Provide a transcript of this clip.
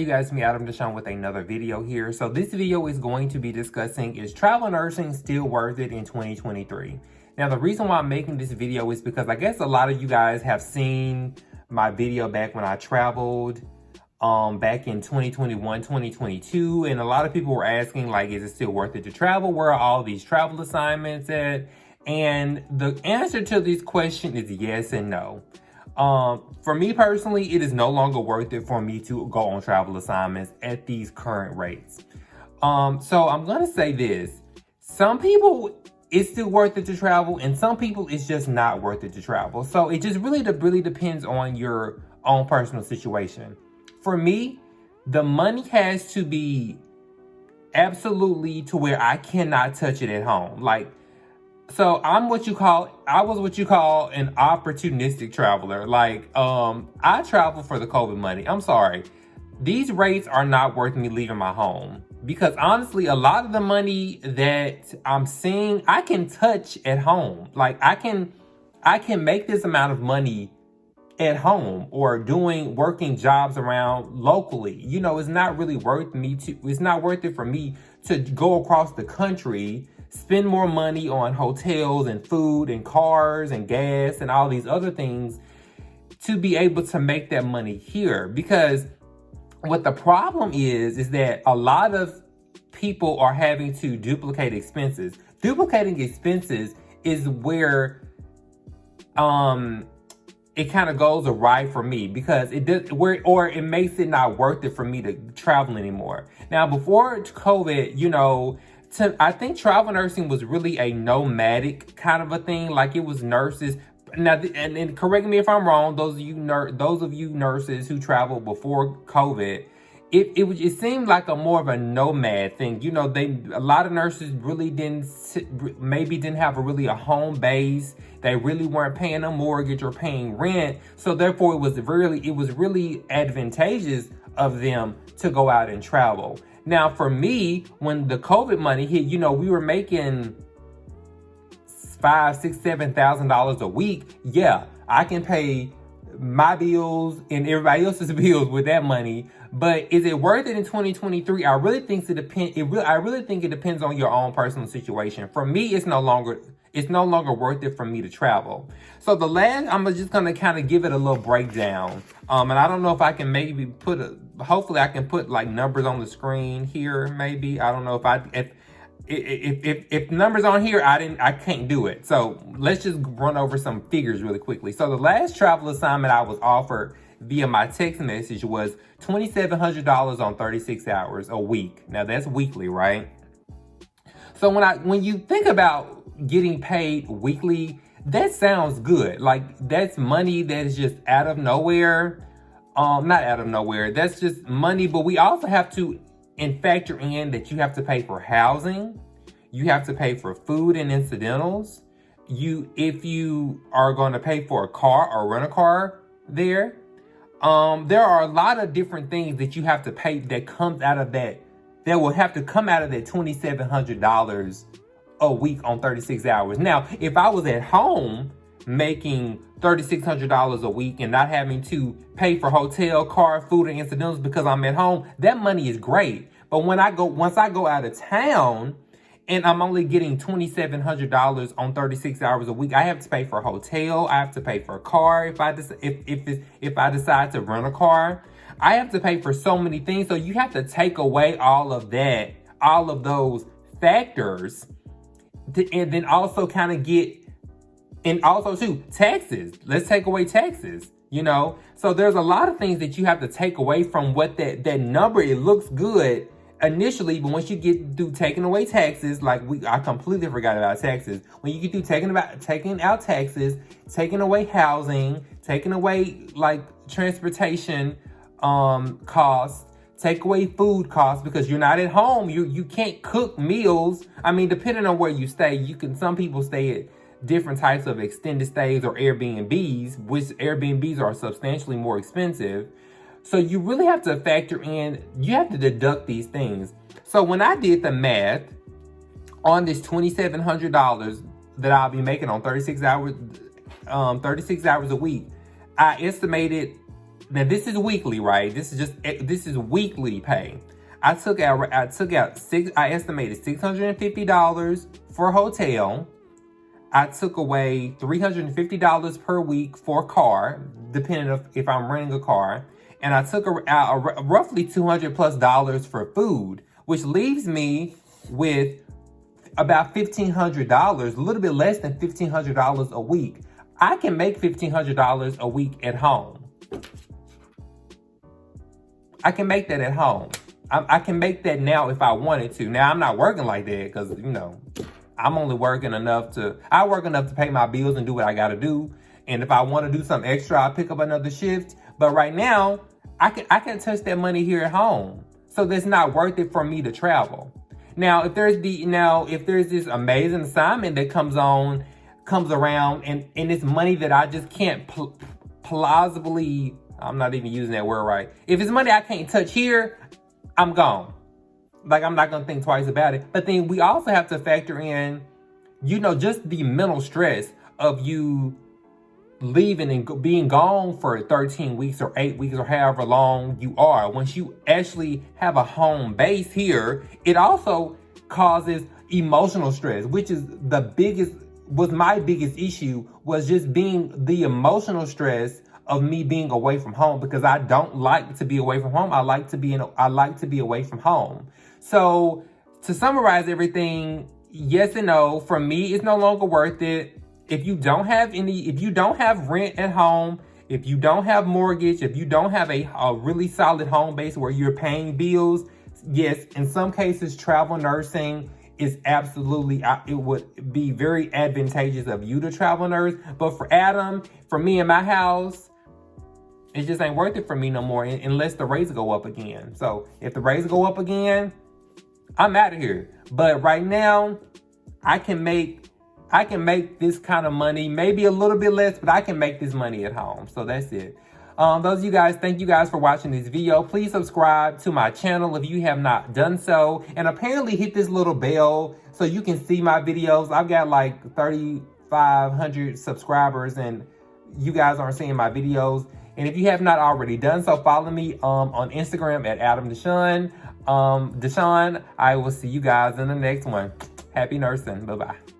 you guys, it's me Adam Deshawn with another video here. So this video is going to be discussing, is travel nursing still worth it in 2023? Now the reason why I'm making this video is because I guess a lot of you guys have seen my video back when I traveled back in 2021, 2022, and a lot of people were asking, like, is it still worth it to travel? Where are all these travel assignments at? And the answer to this question is yes and no. For me personally, it is no longer worth it for me to go on travel assignments at these current rates. So I'm gonna say this: some people it's still worth it to travel, and some people it's just not worth it to travel. So it just really depends on your own personal situation. For me, the money has to be absolutely to where I cannot touch it at home. So I was what you call an opportunistic traveler. I travel for the COVID money. I'm sorry. These rates are not worth me leaving my home. Because honestly, a lot of the money that I'm seeing, I can touch at home. I can make this amount of money at home or working jobs around locally. You know, it's not worth it for me to go across the country, spend more money on hotels and food and cars and gas and all these other things to be able to make that money here. Because what the problem is that a lot of people are having to duplicate expenses. Duplicating expenses is where it kind of goes awry for me, because it makes it not worth it for me to travel anymore. Now, before COVID, you know, I think travel nursing was really a nomadic kind of a thing. Like, it was nurses. Now, and correct me if I'm wrong, those of you nurses who traveled before COVID, it seemed like more of a nomad thing. You know, a lot of nurses really didn't have a home base. They really weren't paying a mortgage or paying rent. So therefore, it was really advantageous of them to go out and travel. Now, for me, when the COVID money hit, you know, we were making $5,000, $6,000, $7,000 a week. Yeah, I can pay my bills and everybody else's bills with that money. But is it worth it in 2023? I really think it depends on your own personal situation. For me, it's no longer worth it for me to travel. So I'm just gonna kind of give it a little breakdown. And I don't know if I can maybe hopefully I can put like numbers on the screen here. Maybe, I don't know if numbers on here, I can't do it. So let's just run over some figures really quickly. So the last travel assignment I was offered via my text message was $2,700 on 36 hours a week. Now that's weekly, right? So when you think about getting paid weekly, that sounds good. Like, that's money that is just out of nowhere. Not out of nowhere. That's just money, but we also have to factor in that you have to pay for housing. You have to pay for food and incidentals. If you are going to pay for a car or rent a car there are a lot of different things that you have to pay that will have to come out of that $2,700 a week on 36 hours. Now, if I was at home making $3,600 a week and not having to pay for hotel, car, food, and incidentals because I'm at home, that money is great. But once I go out of town and I'm only getting $2,700 on 36 hours a week, I have to pay for a hotel. I have to pay for a car if I decide to rent a car. I have to pay for so many things. So you have to take away all of those factors, and then also kind of and also too, taxes. Let's take away taxes, you know? So there's a lot of things that you have to take away from what that number. It looks good initially, but once you get through taking away taxes, I completely forgot about taxes. When you get through taking out taxes, taking away housing, taking away transportation costs, take away food costs, because you're not at home. You can't cook meals. I mean, depending on where you stay, some people stay at different types of extended stays or Airbnbs, which Airbnbs are substantially more expensive. So you really have to factor in, you have to deduct these things. So when I did the math on this $2,700 that I'll be making on 36 hours a week, I estimated now this is weekly, right? This is weekly pay. I estimated $650 for hotel. I took away $350 per week for a car, depending if I'm renting a car. And I took out roughly $200+ for food, which leaves me with about $1,500, a little bit less than $1,500 a week. I can make $1,500 a week at home. I can make that at home. I can make that now if I wanted to. Now, I'm not working like that because, I'm only working I work enough to pay my bills and do what I got to do. And if I want to do something extra, I'll pick up another shift. But right now, I can touch that money here at home. So that's not worth it for me to travel. Now, if there's this amazing assignment that comes around and it's money that I just can't plausibly, I'm not even using that word right. If it's money I can't touch here, I'm gone. Like, I'm not gonna think twice about it. But then we also have to factor in, just the mental stress of you leaving and being gone for 13 weeks or 8 weeks or however long you are. Once you actually have a home base here, it also causes emotional stress, which is my biggest issue, was just being the emotional stress of me being away from home, because I don't like to be away from home. I like to be away from home. So to summarize everything, yes and no. For me, it's no longer worth it. If you don't have rent at home, if you don't have mortgage, if you don't have a really solid home base where you're paying bills, yes, in some cases, travel nursing is absolutely, it would be very advantageous of you to travel nurse. But for Adam, for me and my house, it just ain't worth it for me no more unless the rates go up again. So if the rates go up again, I'm out of here. But right now, I can make this kind of money, maybe a little bit less, but I can make this money at home. So that's it. Those of you guys, thank you guys for watching this video. Please subscribe to my channel if you have not done so. And apparently hit this little bell so you can see my videos. I've got like 3,500 subscribers and you guys aren't seeing my videos. And if you have not already done so, follow me on Instagram at Adam Deshawn. Deshawn, I will see you guys in the next one. Happy nursing. Bye-bye.